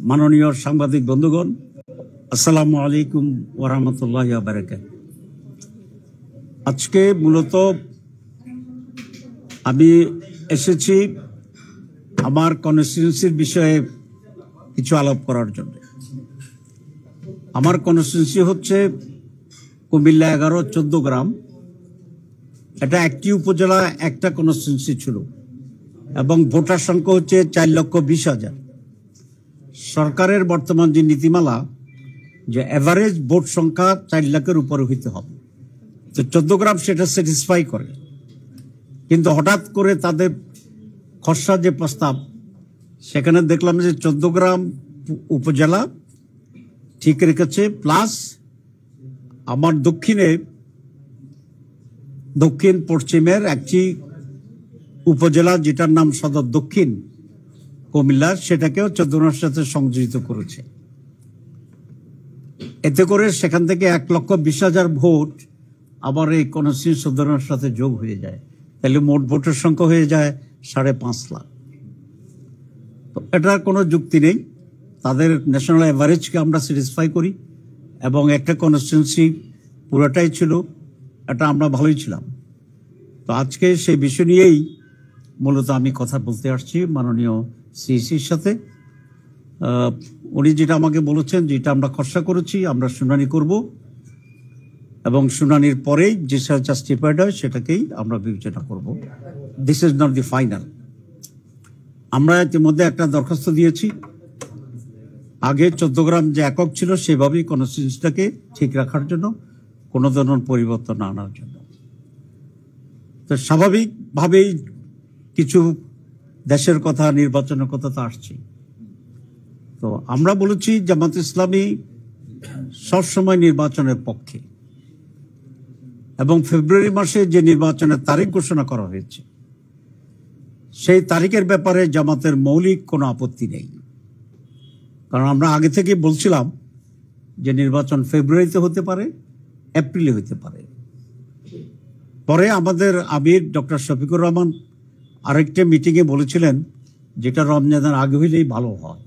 মাননীয় সাংবাদিক বন্ধুগণ, আসসালামু আলাইকুম ওয়া রাহমাতুল্লাহি ওয়া বারাকাতুহু। আজকে মূলত আমি এসেছি আমার কনস্টিটিউয়েন্সির বিষয়ে কিছু আলাপ করার জন্য। আমার কনস্টিটিউয়েন্সি হচ্ছে কুমিল্লা 11-14 গ্রাম। এটা একটি উপজেলা, একটা কনস্টিটিউয়েন্সি ছিল এবং ভোটার সংখ্যা হচ্ছে 4,20,000। সরকারের বর্তমান যে নীতিমালা, যে এভারেজ ভোট সংখ্যা 4 লাখের উপরে হইতে হবে, তো 14 গ্রাম সেটা স্যাটিসফাই করে। কিন্তু হঠাৎ করে তাদের খসড়া যে প্রস্তাব, সেখানে দেখলাম যে 14 গ্রাম উপজেলা ঠিক রেখেছে, প্লাস আমার দক্ষিণ পশ্চিমের একটি উপজেলা যেটার নাম সদর দক্ষিণ কুমিল্লার, সেটাকেও 14 সাথে সংযোজিত করেছে। এতে করে সেখান থেকে 1,20,000 ভোট আবার এই কনস্টিটিউয়েন্সি সদরের সাথে যোগ হয়ে যায়, তাহলে মোট ভোটের সংখ্যা হয়ে যায় 5.5 লাখ। তো এটার কোনো যুক্তি নেই। তাদের ন্যাশনাল অ্যাভারেজকে আমরা স্যাটিসফাই করি এবং একটা কনস্টিটিউয়েন্সি পুরোটাই ছিল, এটা আমরা ভালোই ছিলাম। তো আজকে সেই বিষয় নিয়েই মূলত আমি কথা বলতে আসছি মাননীয় সিইসির সাথে। উনি যেটা আমাকে বলেছেন, যেটা আমরা খসড়া করেছি, আমরা শুনানি করব এবং শুনানির পরেই যে জাস্টিফাইড হয় সেটাকেই আমরা বিবেচনা করব। This is not the final. আমরা ইতিমধ্যে একটা দরখাস্ত দিয়েছি, আগে 14 গ্রাম যে একক ছিল সেভাবেই কনস্টিটিউয়েন্সিটাকে ঠিক রাখার জন্য, কোনো ধরনের পরিবর্তন আনার জন্য। তো স্বাভাবিকভাবেই কিছু দেশের কথা, নির্বাচনের কথা তো আসছে। তো আমরা বলেছি জামাত ইসলামী সবসময় নির্বাচনের পক্ষে, এবং ফেব্রুয়ারি মাসে যে নির্বাচনের তারিখ ঘোষণা করা হয়েছে সেই তারিখের ব্যাপারে জামাতের মৌলিক কোনো আপত্তি নেই। কারণ আমরা আগে থেকে বলছিলাম যে নির্বাচন ফেব্রুয়ারিতে হতে পারে, এপ্রিলে হতে পারে। পরে আমাদের আমির ডক্টর শফিকুর রহমান আরেকটা মিটিংয়ে বলেছিলেন যেটা রমজানের আগে হইলেই ভালো হয়।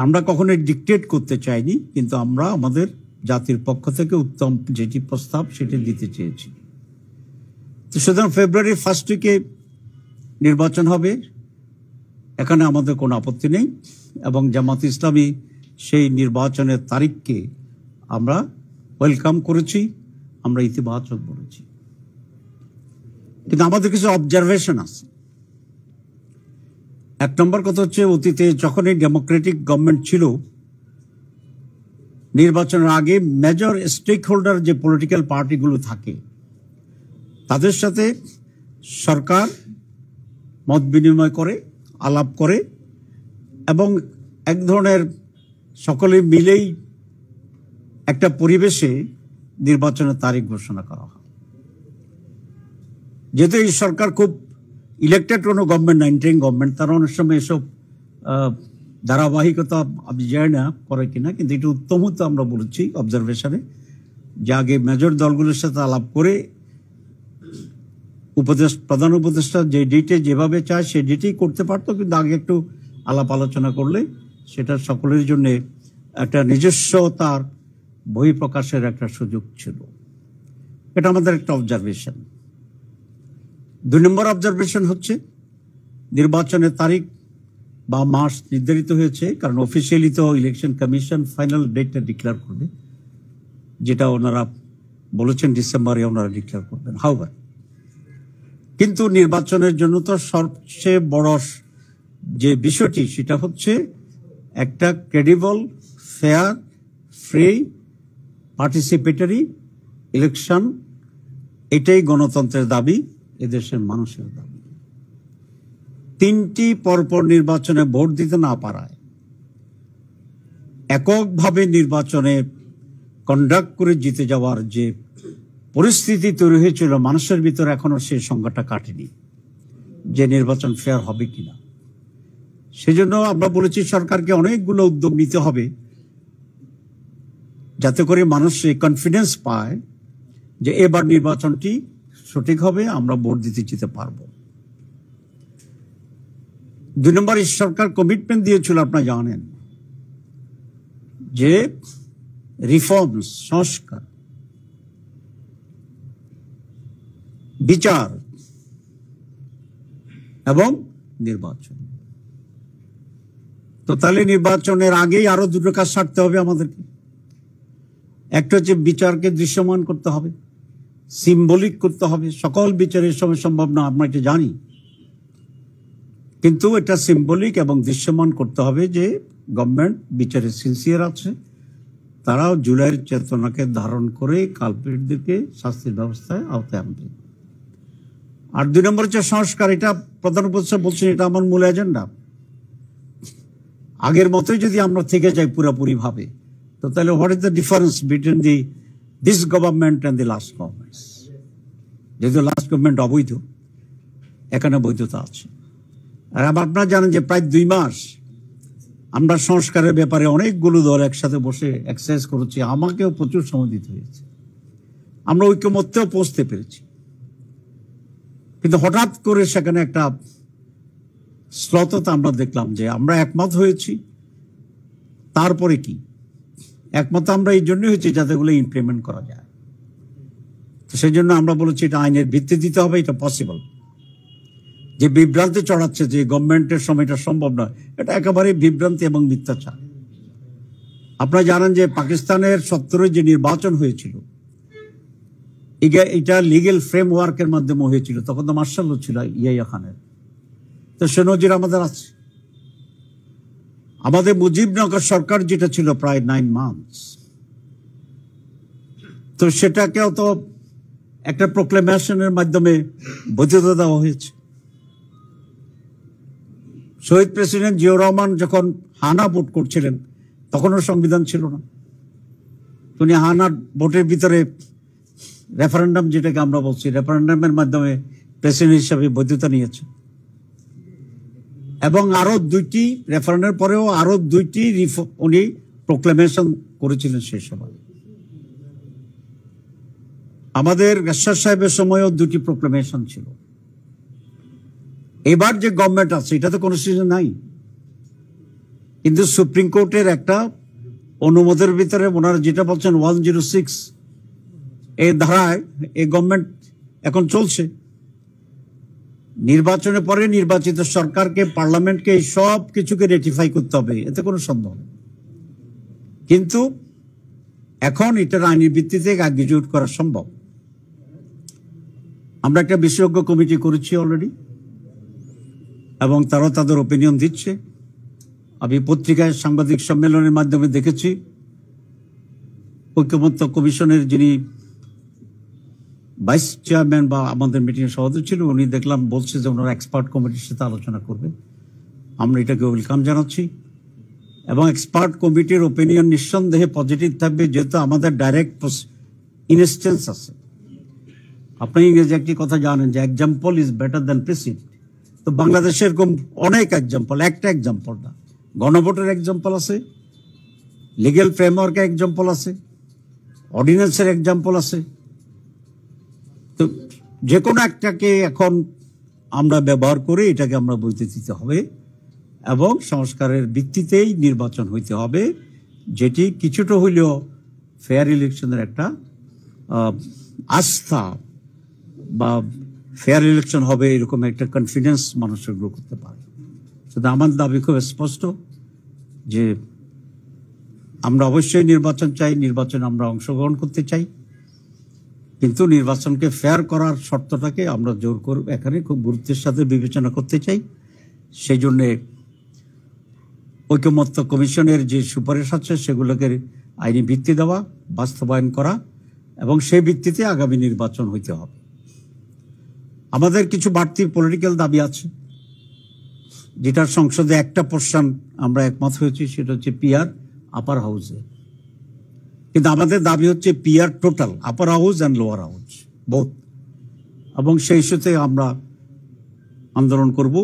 আমরা কখনোই ডিকটেট করতে চাইনি, কিন্তু আমরা আমাদের জাতির পক্ষ থেকে উত্তম যেটি প্রস্তাব সেটি দিতে চেয়েছি। তো সুতরাং ফেব্রুয়ারি 1st উইকে নির্বাচন হবে, এখানে আমাদের কোনো আপত্তি নেই এবং জামাত ইসলামী সেই নির্বাচনের তারিখকে আমরা ওয়েলকাম করেছি, আমরা ইতিবাচক বলেছি। কিন্তু আমাদের কিছু অবজারভেশন আছে। 1 নম্বর কথা হচ্ছে, অতীতে যখনই ডেমোক্রেটিক গভর্নমেন্ট ছিল, নির্বাচনের আগে মেজর স্টেক হোল্ডার যে পলিটিক্যাল পার্টিগুলো থাকে তাদের সাথে সরকার মত বিনিময় করে, আলাপ করে এবং এক ধরনের সকলে মিলেই একটা পরিবেশে নির্বাচনের তারিখ ঘোষণা করা হয়। যেহেতু এই সরকার খুব ইলেক্টেড কোনো গভর্নমেন্ট না, ইন্টারিম গভর্নমেন্ট, তারা অনেক সময় এসব ধারাবাহিকতা আমি জানি না করে কিনা, কিন্তু এটা উত্তম হতো আমরা বলেছি অবজারভেশনে, যে আগে মেজর দলগুলোর সাথে আলাপ করে প্রধান উপদেষ্টা যে ডেটে যেভাবে চায় সেই ডেটেই করতে পারতো, কিন্তু আগে একটু আলাপ আলোচনা করলে সেটা সকলের জন্য একটা নিজস্বতার বহিঃপ্রকাশের একটা সুযোগ ছিল। এটা আমাদের একটা অবজারভেশন। 2 নম্বর অবজারভেশন হচ্ছে, নির্বাচনের তারিখ বা মাস নির্ধারিত হয়েছে, কারণ অফিসিয়ালি তো ইলেকশন কমিশন ফাইনাল ডেটটা ডিক্লেয়ার করবে, যেটা ওনারা বলেছেন ডিসেম্বরে ওনারা ডিক্লেয়ার করবেন। হাউভার, কিন্তু নির্বাচনের জন্য তো সবচেয়ে বড় যে বিষয়টি সেটা হচ্ছে একটা credible, fair, free, participatory election. এটাই গণতন্ত্রের দাবি, এদেশের মানুষের দাবি। 3টি পরপর নির্বাচনে ভোট দিতে না পারায় এককভাবে নির্বাচনে কন্ডাক্ট করে জিতে যাওয়ার যে পরিস্থিতি তৈরি হয়েছিল মানুষের ভিতরে, এখনো সেই সংজ্ঞাটা কাটেনি যে নির্বাচন ফেয়ার হবে কিনা। সেজন্য আমরা বলেছি সরকারকে অনেকগুলো উদ্যোগ নিতে হবে যাতে করে মানুষ কনফিডেন্স পায় যে এবার নির্বাচনটি সঠিক হবে, আমরা ভোট দিতে যেতে পারবো। 2 নম্বর, সরকার কমিটমেন্ট দিয়েছিল, আপনারা জানেন যে রিফর্মস, সংস্কার, বিচার এবং নির্বাচন। তো তাহলে নির্বাচনের আগেই আরো দুটো কাজ সারতে হবে আমাদেরকে। একটা হচ্ছে বিচারকে দৃশ্যমান করতে হবে, সিম্বলিক করতে হবে। সকল বিচারের সময় সম্ভব না, আমরা এটা জানি, কিন্তু এটা সিম্বলিক এবং দৃশ্যমান করতে হবে যে গভর্নমেন্ট বিচারে সিনসিয়ার আছে, তারাও জুলাইয়ের চেতনাকে ধারণ করে কালপ্রিটদেরকে শাস্তির ব্যবস্থায় আওতায় আনবে। আর 2 নম্বর হচ্ছে সংস্কার। এটা প্রধান উপদেষ্টা বলছেন এটা আমার মূল এজেন্ডা। আগের মতোই যদি আমরা থেকে যাই পুরোপুরি ভাবে, তো তাহলে what is the difference between this government and the last governments? যেহেতু লাস্ট গভর্নমেন্ট অবৈধ, এখানে বৈধতা আছে। আর আপনারা জানেন যে প্রায় 2 মাস আমরা সংস্কারের ব্যাপারে অনেকগুলো দল একসাথে বসে এক্সারসাইজ করেছি, আমাকেও প্রচুর সময় দিতে হয়েছে, আমরা ঐক্যমত্যেও পৌঁছতে পেরেছি। কিন্তু হঠাৎ করে সেখানে একটা শ্লথতা আমরা দেখলাম যে আমরা একমত হয়েছি, তারপরে কি? একমত আমরা এই জন্যই হয়েছি যাতে এগুলো ইমপ্লিমেন্ট করা যায়। তো সেই জন্য আমরা বলেছি এটা আইনের ভিত্তি দিতে হবে, এটা পসিবল। যে বিভ্রান্তি চড়াচ্ছে যে গভর্নমেন্টের সময়টা সম্ভব নয়, এটা একেবারে বিভ্রান্তি এবং মিথ্যাচার। আপনারা জানেন যে পাকিস্তানের 70 যে নির্বাচন হয়েছিল, এটা লিগেল ফ্রেমওয়ার্কের মাধ্যমে হয়েছিল। তখন তো মার্শাল ল ছিল ইয়াহিয়া খানের, তো সে নজির আমাদের আছে। আমাদের মুজিবনগর সরকার যেটা ছিল প্রায় 9 মান্থস, তো সেটাকেও তো একটা প্রোক্লেমেশনের মাধ্যমে বৈধতা দেওয়া হয়েছে। শহীদ প্রেসিডেন্ট জিয়াউর রহমান যখন হানা ভোট করছিলেন তখনও সংবিধান ছিল না, উনি হানা ভোটের ভিতরে রেফারেন্ডাম, যেটাকে আমরা বলছি, রেফারেন্ডামের মাধ্যমে প্রেসিডেন্ট হিসাবে বৈধতা নিয়েছে। এবং আরো 2টি রেফারেন্ডামের পরেও আরো 2টি উনি প্রোক্লেমেশন করেছিলেন সেই সময়। আমাদের এরশাদ সাহেবের সময়ও 2টি প্রোক্লেমেশন ছিল। এবার যে গভর্নমেন্ট আছে এটা তো কনস্টিটিউশন নাই, কিন্তু সুপ্রিম কোর্টের একটা অনুমোদনের ভিতরে ওনারা যেটা বলছেন 106 এই ধারায় এই গভর্নমেন্ট এখন চলছে। নির্বাচনের পরে নির্বাচিত সরকারকে, পার্লামেন্টকে এই সব কিছুকে রেটিফাই করতে হবে, এতে কোনো সন্দেহ নেই। কিন্তু এখন এটার আইনি ভিত্তিতে এক্সিকিউট করা সম্ভব। আমরা একটা বিশেষজ্ঞ কমিটি করেছি অলরেডি, এবং তারাও তাদের ওপিনিয়ন দিচ্ছে। আমি পত্রিকায় সাংবাদিক সম্মেলনের মাধ্যমে দেখেছি ঐক্যমত্য কমিশনের যিনি ভাইস চেয়ারম্যান বা আমাদের মিটিংয়ের সভাপতি ছিল, উনি দেখলাম বলছে যে ওনারা এক্সপার্ট কমিটির সাথে আলোচনা করবে। আমরা এটাকে ওয়েলকাম জানাচ্ছি, এবং এক্সপার্ট কমিটির ওপিনিয়ন নিঃসন্দেহে পজিটিভ থাকবে, যেহেতু আমাদের ডাইরেক্ট ইনস্টেন্স আছে। আপনি ইংরেজি একটি কথা জানেন যে example is better than president. তো বাংলাদেশে এরকম অনেক এক্সাম্পল, একটা এক্সাম্পল না, গণভোটের এক্সাম্পল আছে, লিগেল ফ্রেমওয়ার্কের এক্সাম্পল আছে, অর্ডিন্যান্সের এক্সাম্পল আছে। তো যে কোনো একটাকে এখন আমরা ব্যবহার করে এটাকে আমরা বলতে দিতে হবে, এবং সংস্কারের ভিত্তিতেই নির্বাচন হইতে হবে, যেটি কিছুটা হইলেও ফেয়ার ইলেকশনের একটা আস্থা বা ফেয়ার ইলেকশন হবে এরকম একটা কনফিডেন্স মানুষের গ্রো করতে পারে। শুধু আমার দাবি খুব স্পষ্ট যে আমরা অবশ্যই নির্বাচন চাই, নির্বাচনে আমরা অংশগ্রহণ করতে চাই, কিন্তু নির্বাচনকে ফেয়ার করার শর্তটাকে আমরা জোর করব, এখানে খুব গুরুত্বের সাথে বিবেচনা করতে চাই। সেই জন্যে ঐকমত্য কমিশনের যে সুপারিশ আছে সেগুলোকে আইনি ভিত্তি দেওয়া, বাস্তবায়ন করা, এবং সেই ভিত্তিতে আগামী নির্বাচন হইতে হবে। আমাদের কিছু বাড়তি পলিটিক্যাল দাবি আছে, যেটার সংসদে একটা পোর্শন আমরা একমত হয়েছি, সেটা হচ্ছে পিআর আপার হাউসে। কিন্তু আমাদের দাবি হচ্ছে PR total, upper house and lower house both, এবং সেই ইস্যুতে আমরা আন্দোলন করব,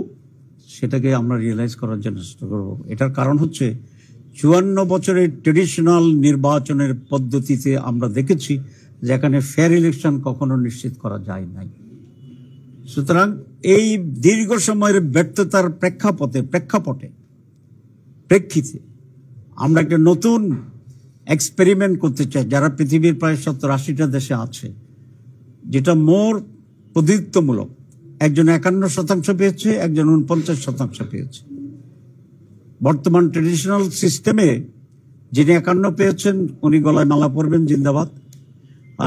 সেটাকে আমরা রিয়েলাইজ করার জন্য চেষ্টা করব। এটার কারণ হচ্ছে 54 বছরের ট্রেডিশনাল নির্বাচনের পদ্ধতিতে আমরা দেখেছি যেখানে ফেয়ার ইলেকশন কখনো নিশ্চিত করা যায় নাই। সুতরাং এই দীর্ঘ সময়ের ব্যর্থতার প্রেক্ষিতে আমরা একটা নতুন এক্সপেরিমেন্ট করতে চাই, যারা পৃথিবীর প্রায় 70-80টা দেশে আছে, যেটা মোর প্রতিনিধিত্বমূলক। একজন 51% পেয়েছে, একজন 49% পেয়েছে। বর্তমান ট্রেডিশনাল সিস্টেমে যিনি 51 পেয়েছেন উনি গলায় মালা পরবেন, জিন্দাবাদ।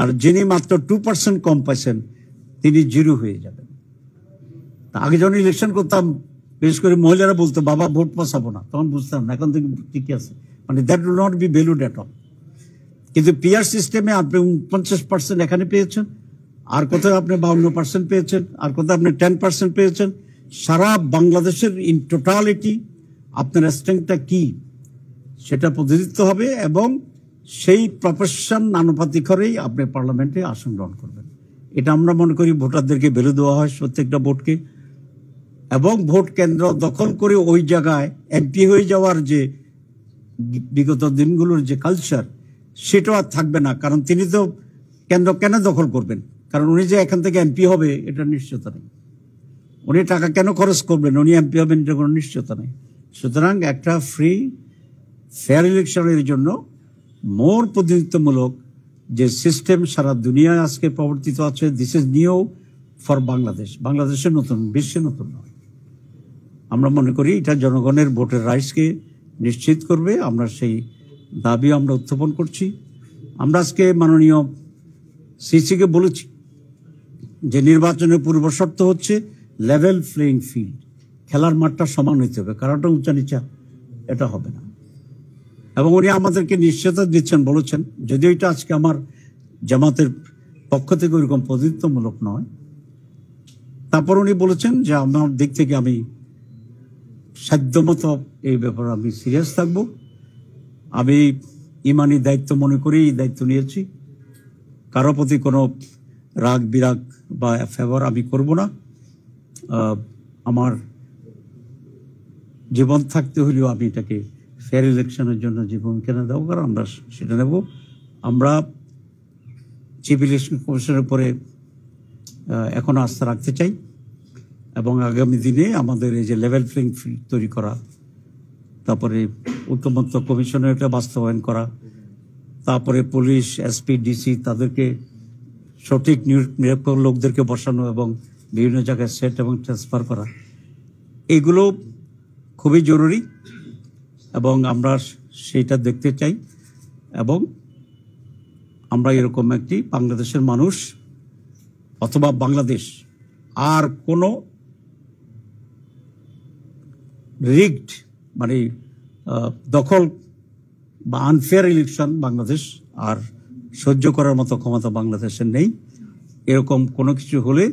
আর যিনি মাত্র 2% কম পাইছেন তিনি 0 হয়ে যাবেন। আগে যখন ইলেকশন করতাম, বিশেষ করে মহিলারা বলতো বাবা ভোট পাসাবো না, তখন বুঝতাম না, এখন থেকে ঠিকই আছে, মানে that will not be valued at all. কিন্তু পিআর সিস্টেমে আপনি 49% এখানে পেয়েছেন, আর কোথাও আপনি 52% পেয়েছেন, আর কোথাও আপনি 10% পেয়েছেন। সারা বাংলাদেশের ইন টোটালিটি আপনার স্ট্রেংথটা কি সেটা প্রতিনিধিত্ব হবে, এবং সেই প্রফেশন আনুপাতিক করেই আপনি পার্লামেন্টে আসন গ্রহণ করবেন। এটা আমরা মনে করি ভোটারদেরকে ভ্যালু দেওয়া হয় প্রত্যেকটা ভোটকে, এবং ভোট কেন্দ্র দখল করে ওই জায়গায় এমপি হয়ে যাওয়ার যে বিগত দিনগুলোর যে কালচার, সেটাও আর থাকবে না। কারণ তিনি তো কেন্দ্র কেন দখল করবেন? কারণ উনি যে এখান থেকে এমপি হবে এটা নিশ্চয়তা নেই। উনি টাকা কেন খরচ করবেন? উনি এমপি হবেন এটা কোনো নিশ্চয়তা নেই। সুতরাং একটা ফ্রি ফেয়ার ইলেকশনের জন্য মোর প্রতিনিধিত্বমূলক যে সিস্টেম সারা দুনিয়ায় আজকে প্রবর্তিত আছে, this is new for Bangladesh. বাংলাদেশের নতুন, বিশ্বে নতুন নয়। আমরা মনে করি এটা জনগণের ভোটের রাইটসকে নিশ্চিত করবে। আমরা সেই দাবি আমরা উত্থাপন করছি। আমরা আজকে মাননীয় সিসিকে বলেছি যে নির্বাচনের পূর্ব শর্ত হচ্ছে লেভেল প্লেইং ফিল্ড, খেলার মাঠটা সমান হইতে হবে, কারোটা উঁচা নিচা এটা হবে না। এবং উনি আমাদেরকে নিশ্চয়তা দিচ্ছেন, বলেছেন, যদিও এটা আজকে আমার জামাতের পক্ষ থেকে ওইরকম প্রতিনিধিত্বমূলক নয়, তারপর উনি বলেছেন যে আমার দিক থেকে আমি সাধ্যমতো এই ব্যাপারে আমি সিরিয়াস থাকবো। আমি ইমানি দায়িত্ব মনে করি এই দায়িত্ব নিয়েছি, কারো প্রতি কোনো রাগ বিরাগ বা ফেভার আমি করব না। আমার জীবন থাকতে হলেও আমি এটাকে ফেয়ার ইলেকশনের জন্য যে ভূমিকা দেবো, কারণ আমরা সেটা নেব। আমরা চিফ ইলেকশন কমিশনের উপরে এখনো আস্থা রাখতে চাই, এবং আগামী দিনে আমাদের এই যে লেভেল প্লেইং ফিল্ড তৈরি করা, তারপরে ঐকমত্য কমিশনের এটা বাস্তবায়ন করা, তারপরে পুলিশ, এসপি, ডিসি তাদেরকে সঠিক নিরপেক্ষ লোকদেরকে বসানো এবং বিভিন্ন জায়গায় সেট এবং ট্রান্সফার করা, এগুলো খুবই জরুরি এবং আমরা সেইটা দেখতে চাই। এবং আমরা এরকম একটি বাংলাদেশের মানুষ অথবা বাংলাদেশ আর কোনো রিগড মানে দখল বা আনফেয়ার ইলেকশন বাংলাদেশ আর সহ্য করার মতো ক্ষমতা বাংলাদেশের নেই। এরকম কোনো কিছু হলে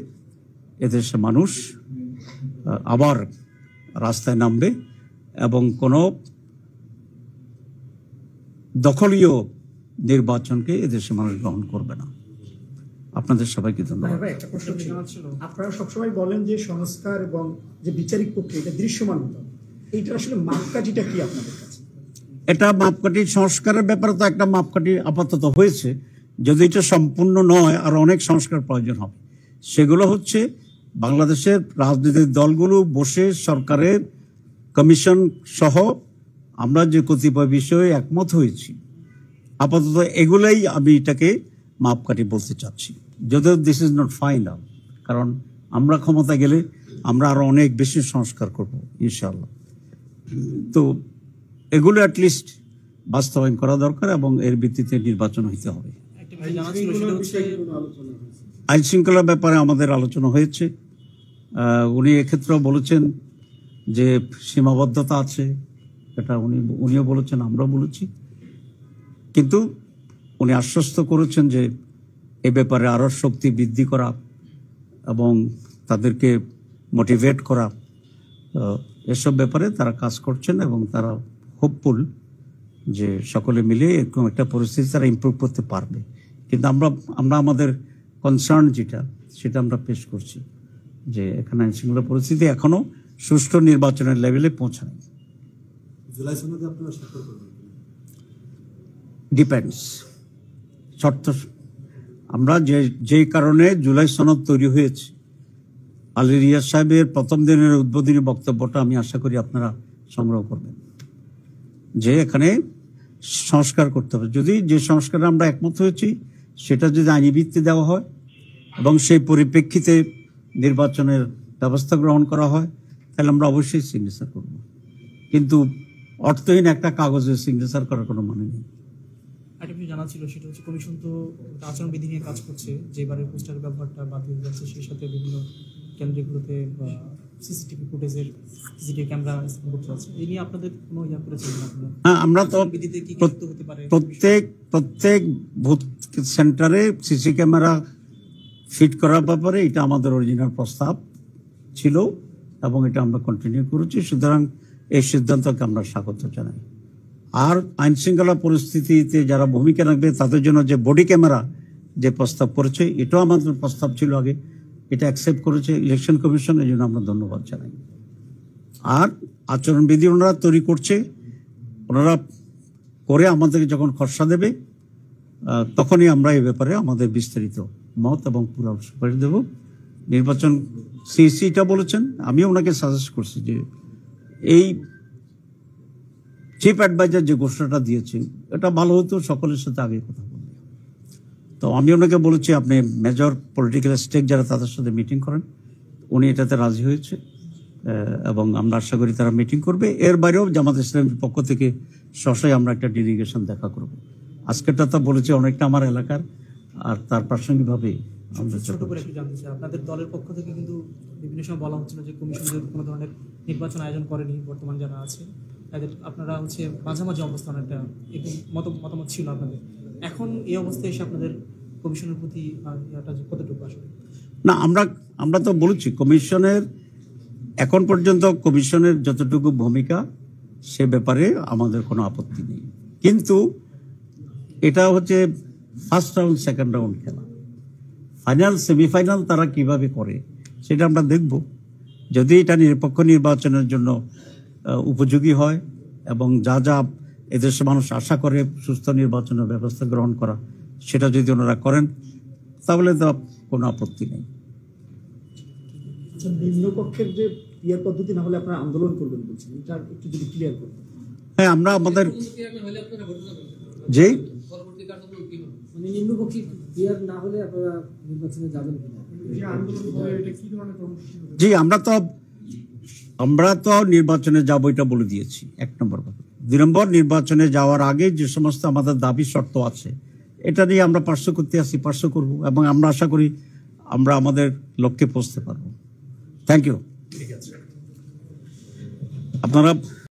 এদেশের মানুষ আবার রাস্তায় নামবে এবং কোনো দখলীয় নির্বাচনকে এদেশের মানুষ গ্রহণ করবে না। আপনাদের সবাইকে ধন্যবাদ। আপনারা সবসময় বলেন যে সংস্কার এবং যে বিচারিক প্রক্রিয়া এটা দৃশ্যমান হতে হবে, এইটা আসলে মাপকাঠিটা কি আপনাদের কাছে? এটা মাপকাঠি সংস্কারের ব্যাপারে তো একটা মাপকাঠি আপাতত হয়েছে, যদি এটা সম্পূর্ণ নয় আর অনেক সংস্কার প্রয়োজন হবে। সেগুলো হচ্ছে বাংলাদেশের রাজনৈতিক দলগুলো বসে সরকারের কমিশন সহ আমরা যে কতিপয় বিষয়ে একমত হয়েছি, আপাতত এগুলাই আমি এটাকে মাপকাঠি বলতে চাচ্ছি, যদিও দিস ইজ নট ফাইনাল। কারণ আমরা ক্ষমতা গেলে আমরা আরো অনেক বেশি সংস্কার করব ইনশাআল্লাহ। তো এগুলো অ্যাটলিস্ট বাস্তবায়ন করা দরকার এবং এর ভিত্তিতে নির্বাচন হইতে হবে। আইন শৃঙ্খলার ব্যাপারে আমাদের আলোচনা হয়েছে। উনি এক্ষেত্রেও বলেছেন যে সীমাবদ্ধতা আছে, এটা উনিও বলেছেন, আমরাও বলেছি। কিন্তু উনি আশ্বস্ত করেছেন যে এ ব্যাপারে আরও শক্তি বৃদ্ধি করা এবং তাদেরকে মোটিভেট করা, এসব ব্যাপারে তারা কাজ করছেন এবং তারা হোপফুল যে সকলে মিলে এরকম একটা পরিস্থিতি তারা ইমপ্রুভ করতে পারবে। কিন্তু আমরা আমাদের কনসার্ন সেটা আমরা পেশ করছি যে এখানে আইনশৃঙ্খলা পরিস্থিতি এখনো সুষ্ঠু নির্বাচনের লেভেলে পৌঁছায়নি। জুলাই সনদে আপনারা স্বাক্ষর করবেন? ডিপেন্ডস। শর্ত আমরা যে কারণে জুলাই সনদ তৈরি হয়েছে, আলী রিয়াজ সাহেবের প্রথম দিনের উদ্বোধনী বক্তব্যটা আমি আশা করি আপনারা সংগ্রহ করবেন, যে এখানে সংস্কার করতে হবে। যদি যে সংস্কারে আমরা একমত হয়েছি সেটা যদি আইনি ভিত্তি দেওয়া হয় এবং সেই পরিপ্রেক্ষিতে নির্বাচনের ব্যবস্থা গ্রহণ করা হয়, তাহলে আমরা অবশ্যই সিগনেচার করব। কিন্তু অর্থহীন একটা কাগজে সিগনেচার করার কোনো মানে নেই। একটা বিষয় জানা ছিল, সেটা হচ্ছে কমিশন তো আচরণবিধি নিয়ে কাজ করছে, যেবারে পোস্টার ব্যবহারটা বাতিল হয়ে যাচ্ছে, সেই সাথে বিভিন্ন কেন্দ্রগুলোতে সিসিটিভি ফুটেজের সিসিটিভি ক্যামেরা স্থাপন করতে যাচ্ছে। এই নিয়ে আপনাদের কোনো ইয়া করেছিলেন আপনারা? হ্যাঁ, আমরা তো আচরণবিধিতে কি কি যুক্ত হতে পারে? প্রত্যেক ভোট সেন্টারে সিসি ক্যামেরা ফিট করার ব্যাপারে এটা আমাদের অরিজিনাল প্রস্তাব ছিল এবং এটা আমরা কন্টিনিউ করেছি। সুতরাং এই সিদ্ধান্তকে আমরা স্বাগত জানাই। আর আইন শৃঙ্খলা পরিস্থিতিতে যারা ভূমিকা রাখবে তাদের জন্য যে বডি ক্যামেরা যে প্রস্তাব করেছে, এটাও আমাদের প্রস্তাব ছিল আগে, এটা অ্যাকসেপ্ট করেছে ইলেকশন কমিশন, এই জন্য আমরা ধন্যবাদ জানাই। আর আচরণবিধি ওনারা তৈরি করছে, ওনারা করে আমাদেরকে যখন খসড়া দেবে তখনই আমরা এই ব্যাপারে আমাদের বিস্তারিত মত এবং পুরো সুপারিশ দেব। নির্বাচন সিইসিটা বলেছেন, আমিও ওনাকে সাজেস্ট করছি যে এই চিফ অ্যাডভাইজার যে ঘোষণাটা দিয়েছে এটা ভালো হতো সকলের সাথে আগে কথা বললে। তো আমি ওনাকে বলেছি আপনি মেজর পলিটিক্যাল স্টেক যারা তাদের সাথে মিটিং করেন, উনি এটাতে রাজি হয়েছে এবং আমরা আশা করি তারা মিটিং করবে। এর বাইরেও জামাত ইসলামের পক্ষ থেকে সরাসরি আমরা একটা ডেলিগেশন দেখা করব। আজকেরটা তো বলেছি অনেকটা আমার এলাকার, আর তার প্রাসঙ্গিকভাবে আমরা ছোট করে একটু জানতে চাই, আপনাদের দলের পক্ষ থেকে কিন্তু বিভিন্ন সময় বলা হচ্ছিল যে কমিশন কোনো ধরনের নির্বাচন আয়োজন করেনি, বর্তমান যারা আছে তাদের আপনারা হচ্ছে মাঝামাঝি অবস্থান একটা মতামত ছিল আপনাদের। এখন এই অবস্থায় এসে আপনাদের কমিশনের প্রতি ইয়াটা কতটুকু আসলে? না, আমরা তো বলেছি কমিশনের এখন পর্যন্ত কমিশনের যতটুকু ভূমিকা সে ব্যাপারে আমাদের কোনো আপত্তি নেই। কিন্তু এটা হচ্ছে ফার্স্ট রাউন্ড সেকেন্ড রাউন্ড খেলা, ফাইনাল সেমিফাইনাল তারা কিভাবে করে সেটা আমরা দেখব। যদি এটা নিরপেক্ষ নির্বাচনের জন্য উপযোগী হয় এবং যা যা এদেশের মানুষ আশা করে সুস্থ নির্বাচনের ব্যবস্থা গ্রহণ করা, সেটা যদি ওনারা করেন তাহলে তো কোনো আপত্তি নেই। আচ্ছা, নিম্নকক্ষের যে ইয়ার পদ্ধতি না হলে আপনারা আন্দোলন করবেন বলছেন, এটা একটু যদি ক্লিয়ার করতেন। হ্যাঁ, আমরা আমাদের যে মানে নিম্নপক্ষী ক্লিয়ার না হলে আপনারা নির্বাচনে যাবেন কিনা? জি, আমরা তো নির্বাচনে যাবো এটা বলে দিয়েছি, এক নম্বর কথা। 2 নম্বর, নির্বাচনে যাওয়ার আগে যে সমস্ত আমাদের দাবি শর্ত আছে এটা নিয়ে আমরা পার্শ্ব করতে আসি, পার্শ্ব করবো এবং আমরা আশা করি আমরা আমাদের লক্ষ্যে পৌঁছতে পারবো। Thank you. আপনারা